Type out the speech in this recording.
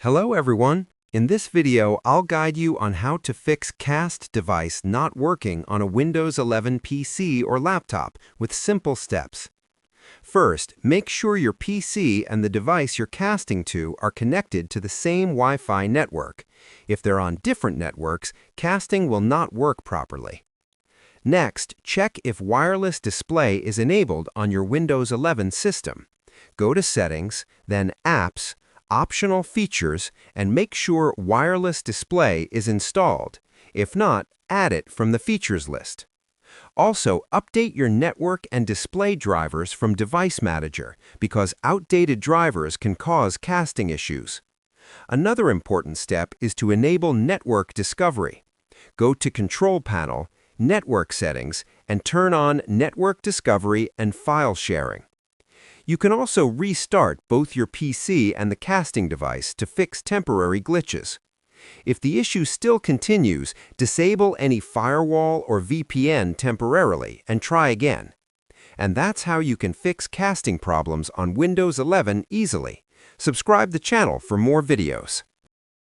Hello everyone. In this video, I'll guide you on how to fix Cast device not working on a Windows 11 PC or laptop with simple steps. First, make sure your PC and the device you're casting to are connected to the same Wi-Fi network. If they're on different networks, casting will not work properly. Next, check if wireless display is enabled on your Windows 11 system. Go to Settings, then Apps, Optional Features, and make sure wireless display is installed. If not, add it from the features list. Also, update your network and display drivers from Device Manager because outdated drivers can cause casting issues. Another important step is to enable Network Discovery. Go to Control Panel, Network Settings, and turn on Network Discovery and File Sharing. You can also restart both your PC and the casting device to fix temporary glitches. If the issue still continues, disable any firewall or VPN temporarily and try again. And that's how you can fix casting problems on Windows 11 easily. Subscribe the channel for more videos.